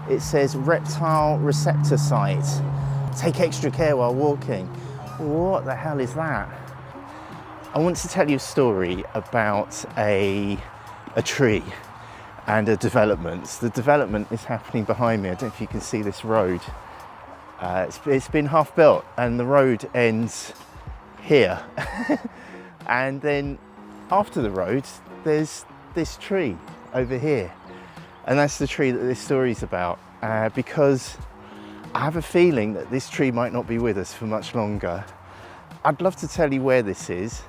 It says reptile receptor site. Take extra care while walking. What the hell is that? I want to tell you a story about a tree and a development. The development is happening behind me. I don't know if you can see this road. It's been half built and the road ends here. And then after the road, there's this tree over here. And that's the tree that this story's about, because I have a feeling that this tree might not be with us for much longer. I'd love to tell you where this is,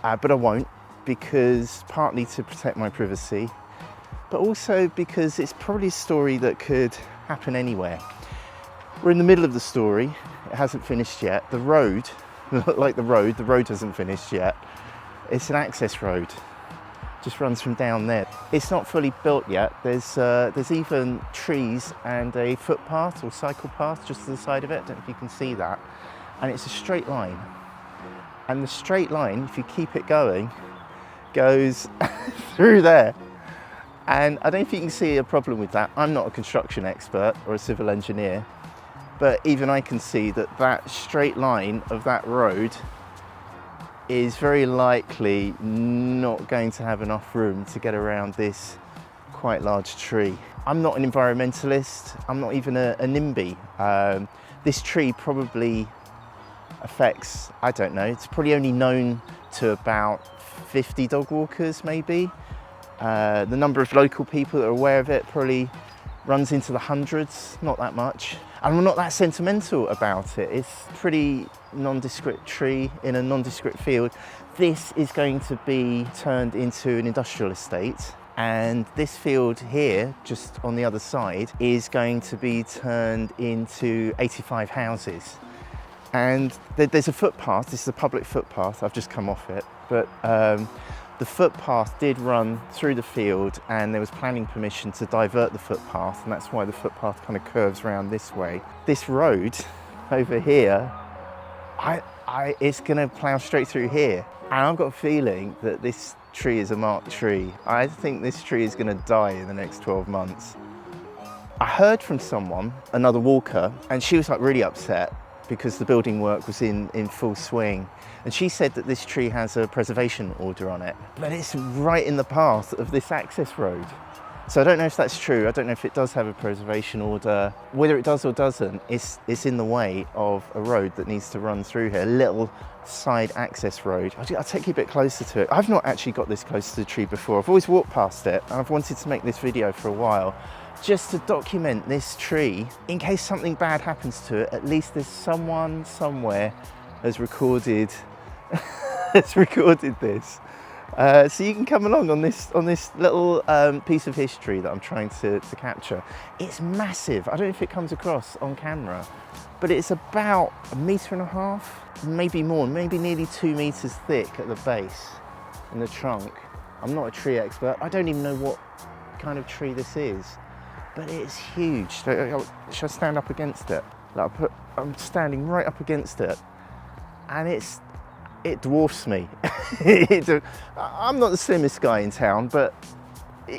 but I won't, because partly to protect my privacy, but also because it's probably a story that could happen anywhere. We're in the middle of the story. It hasn't finished yet. The road, like the road hasn't finished yet. It's an access road. Just runs from down there. It's not fully built yet. There's even trees and a footpath or cycle path just to the side of it. I don't know if you can see that. And it's a straight line. And the straight line, if you keep it going, goes through there. And I don't know if you can see a problem with that. I'm not a construction expert or a civil engineer, but even I can see that that straight line of that road is very likely not going to have enough room to get around this quite large tree. I'm not an environmentalist, I'm not even a NIMBY. This tree probably affects, I don't know, it's probably only known to about 50 dog walkers maybe. The number of local people that are aware of it probably runs into the hundreds, not that much. And I'm not that sentimental about it. It's a pretty nondescript tree in a nondescript field. This is going to be turned into an industrial estate. And this field here, just on the other side, is going to be turned into 85 houses. And there's a footpath, this is a public footpath, I've just come off it, but the footpath did run through the field and there was planning permission to divert the footpath, and that's why the footpath kind of curves around this way. This road over here, it's going to plough straight through here. And I've got a feeling that this tree is a marked tree. I think this tree is going to die in the next 12 months. I heard from someone, another walker, and she was like really upset because the building work was in full swing. And she said that this tree has a preservation order on it, but it's right in the path of this access road. So I don't know if that's true. I don't know if it does have a preservation order. Whether it does or doesn't, it's in the way of a road that needs to run through here, a little side access road. I'll take you a bit closer to it. I've not actually got this close to the tree before. I've always walked past it, and I've wanted to make this video for a while, just to document this tree in case something bad happens to it. At least there's someone somewhere has recorded has recorded this, so you can come along on this little piece of history that I'm trying to capture. It's massive. I don't know if it comes across on camera, but it's about 1.5 meters, maybe more, maybe nearly 2 meters thick at the base and the trunk. I'm not a tree expert. I don't even know what kind of tree this is, but it's huge. Should I stand up against it? I'm standing right up against it, and it dwarfs me. I'm not the slimmest guy in town, but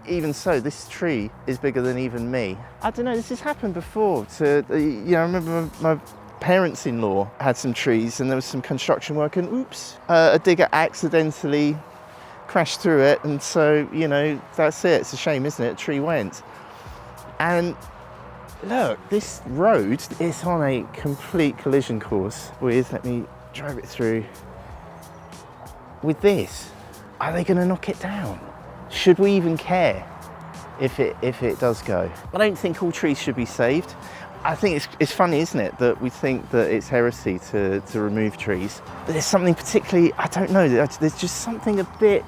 even so, this tree is bigger than even me. I don't know, this has happened before. I remember my parents-in-law had some trees and there was some construction work, and oops, a digger accidentally crashed through it, and so, that's it. It's a shame, isn't it? A tree went. And look, this road is on a complete collision course with, let me drive it through, with this. Are they going to knock it down? Should we even care if it does go? I don't think all trees should be saved. I think it's funny, isn't it, that we think that it's heresy to remove trees. But there's something particularly, I don't know, there's just something a bit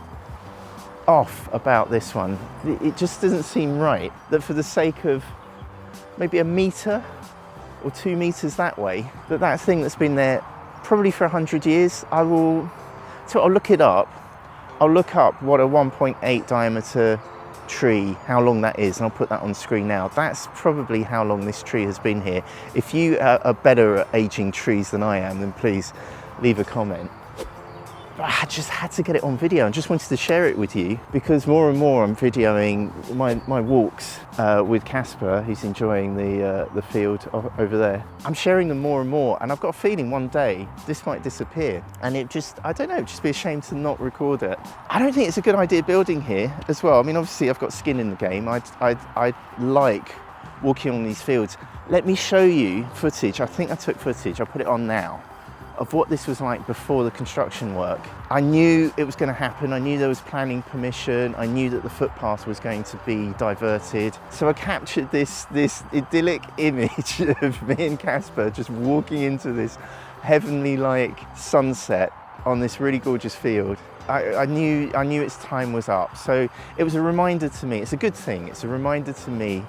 off about this one. It just doesn't seem right that for the sake of maybe 1 meter or 2 meters that way, that thing that's been there probably for 100 years, I'll look it up. I'll look up what a 1.8 diameter tree, how long that is, and I'll put that on screen now. That's probably how long this tree has been here. If you are better at aging trees than I am, then please leave a comment. But I just had to get it on video and just wanted to share it with you, because more and more I'm videoing my walks with Casper, who's enjoying the field over there. I'm sharing them more and more, and I've got a feeling one day this might disappear, and I don't know, it'd just be a shame to not record it. I don't think it's a good idea building here as well. I mean, obviously I've got skin in the game. I like walking on these fields. Let me show you footage. I think I took footage, I'll put it on now, of what this was like before the construction work. I knew it was going to happen. I knew there was planning permission. I knew that the footpath was going to be diverted. So I captured this idyllic image of me and Casper just walking into this heavenly-like sunset on this really gorgeous field. I knew its time was up. So it was a reminder to me. It's a good thing. It's a reminder to me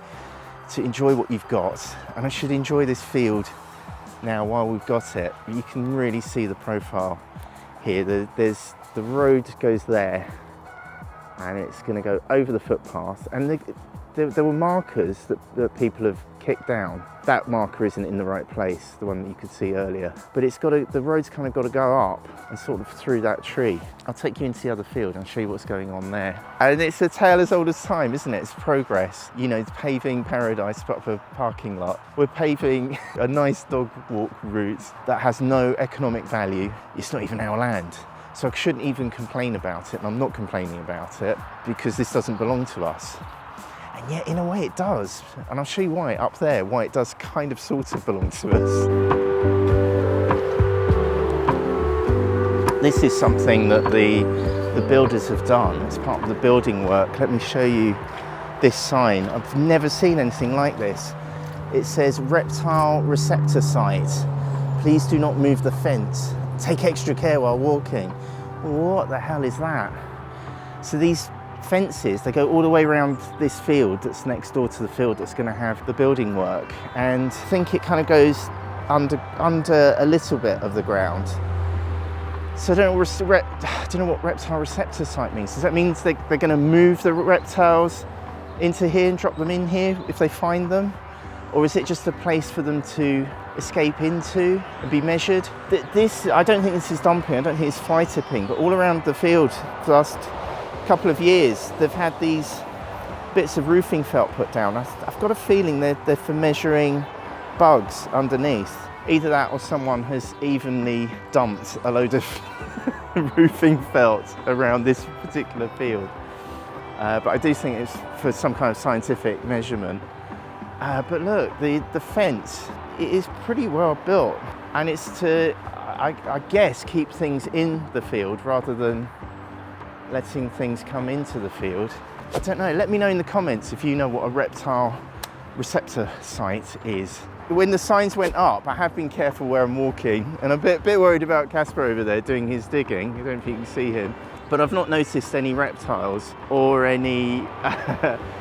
to enjoy what you've got, and I should enjoy this field now while we've got it. You can really see the profile here. The road goes there, and it's going to go over the footpath, and there were markers that people have kicked down. That marker isn't in the right place, the one that you could see earlier, but the road's kind of got to go up and sort of through that tree. I'll take you into the other field and show you what's going on there. And it's a tale as old as time, isn't it? It's progress. You know, it's paving paradise up a parking lot. We're paving a nice dog walk route that has no economic value. It's not even our land. So I shouldn't even complain about it, and I'm not complaining about it, because this doesn't belong to us. And yet, in a way, it does. And I'll show you why up there, why it does kind of sort of belong to us. This is something that the builders have done. It's part of the building work. Let me show you this sign. I've never seen anything like this. It says reptile receptor site. Please do not move the fence. Take extra care while walking. What the hell is that? So these fences, they go all the way around this field that's next door to the field that's going to have the building work, and I think it kind of goes under a little bit of the ground. So I don't know what reptile receptor site means. Does that mean they're going to move the reptiles into here and drop them in here if they find them? Or is it just a place for them to escape into and be measured? I don't think this is dumping, I don't think it's fly tipping, but all around the field for the last couple of years, they've had these bits of roofing felt put down. I've got a feeling they're for measuring bugs underneath. Either that, or someone has evenly dumped a load of roofing felt around this particular field. But I do think it's for some kind of scientific measurement. But look, the fence, it is pretty well built, and it's to, I guess, keep things in the field rather than letting things come into the field. I don't know, let me know in the comments if you know what a reptile receptor site is. When the signs went up, I have been careful where I'm walking, and I'm a bit worried about Casper over there doing his digging. I don't know if you can see him, but I've not noticed any reptiles or any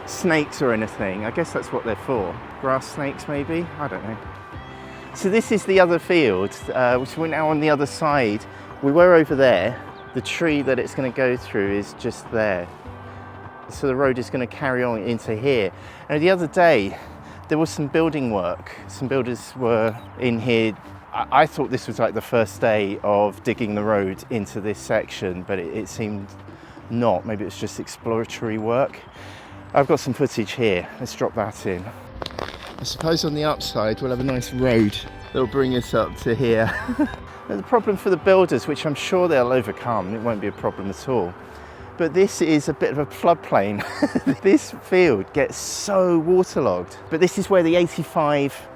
snakes or anything. I guess that's what they're for. Grass snakes maybe, I don't know. So this is the other field, which we're now on the other side. We were over there. The tree that it's going to go through is just there. So the road is going to carry on into here. And the other day, there was some building work. Some builders were in here. I thought this was like the first day of digging the road into this section, but it seemed not. Maybe it's just exploratory work. I've got some footage here. Let's drop that in. I suppose on the upside, we'll have a nice road that'll bring us up to here. The problem for the builders, which I'm sure they'll overcome, it won't be a problem at all, but this is a bit of a floodplain. This field gets so waterlogged, but this is where the 85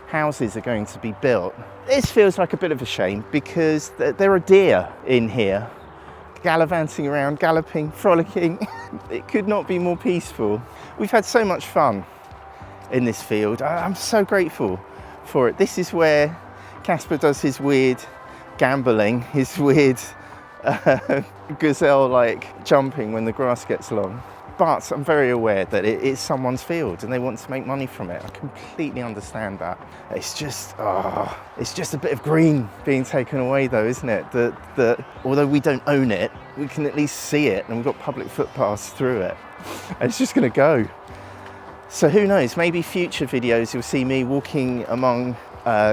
houses are going to be built. This feels like a bit of a shame, because there are deer in here, gallivanting around, galloping, frolicking. It could not be more peaceful. We've had so much fun in this field. I'm so grateful for it. This is where Casper does his weird gambling, his weird gazelle-like jumping when the grass gets long. But I'm very aware that it is someone's field and they want to make money from it. I completely understand that. It's just a bit of green being taken away though, isn't it? That although we don't own it, we can at least see it, and we've got public footpaths through it. And it's just gonna go. So who knows, maybe future videos you'll see me walking among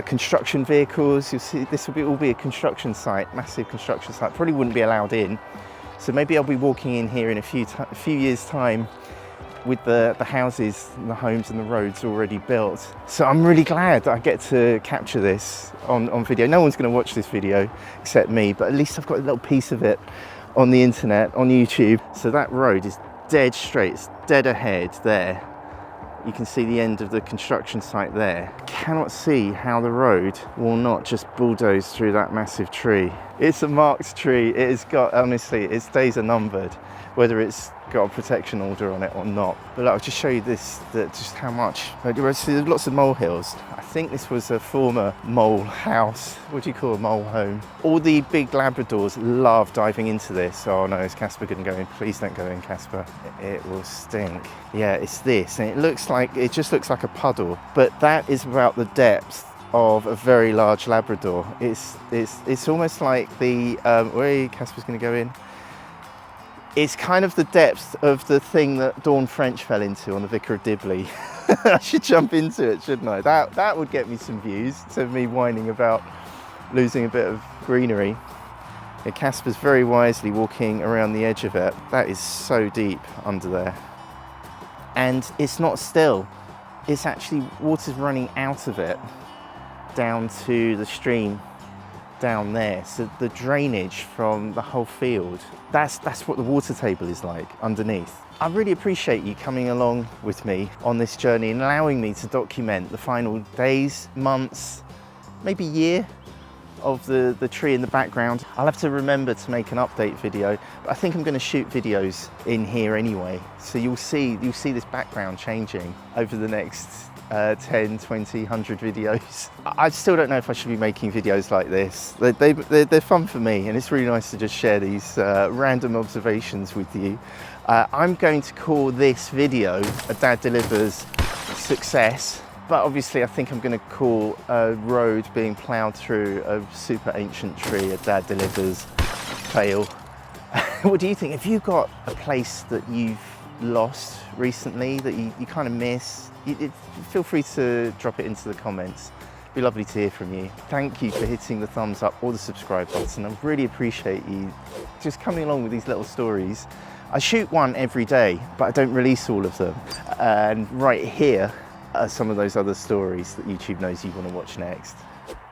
construction vehicles. You'll see this will all be a construction site, massive construction site. Probably wouldn't be allowed in. So maybe I'll be walking in here in a few years' time with the houses and the homes and the roads already built. So I'm really glad that I get to capture this on video. No one's going to watch this video except me, but at least I've got a little piece of it on the internet, on YouTube. So that road is dead straight, it's dead ahead there. You can see the end of the construction site there. Cannot see how the road will not just bulldoze through that massive tree. It's a marked tree. It has got, honestly, its days are numbered, whether it's got a protection order on it or not. But look, I'll just show you this, just how much. There's lots of molehills. I think this was a former mole house. What do you call a mole home? All the big Labradors love diving into this. Oh no, is Casper going to go in? Please don't go in, Casper. It will stink. Yeah, it's this, and it just looks like a puddle. But that is about the depth of a very large Labrador. It's almost like the where Casper's going to go in. It's kind of the depth of the thing that Dawn French fell into on the Vicar of Dibley. I should jump into it, shouldn't I? That would get me some views, instead of me whining about losing a bit of greenery. And Casper's very wisely walking around the edge of it. That is so deep under there. And it's not still. It's actually, water's running out of it down to the stream down there. So the drainage from the whole field, that's what the water table is like underneath. I really appreciate you coming along with me on this journey and allowing me to document the final days, months, maybe year of the tree in the background. I'll have to remember to make an update video, but I think I'm going to shoot videos in here anyway. So you'll see this background changing over the next 10, 20, 100 videos. I still don't know if I should be making videos like this. They're fun for me, and it's really nice to just share these random observations with you. I'm going to call this video a Dad Delivers success, but obviously I think I'm going to call a road being ploughed through a super ancient tree a Dad Delivers fail. What do you think? Have you got a place that you've lost recently that you kind of miss? Feel free to drop it into the comments. It'd be lovely to hear from you. Thank you for hitting the thumbs up or the subscribe button. I really appreciate you just coming along with these little stories. I shoot one every day, but I don't release all of them. And right here are some of those other stories that YouTube knows you want to watch next.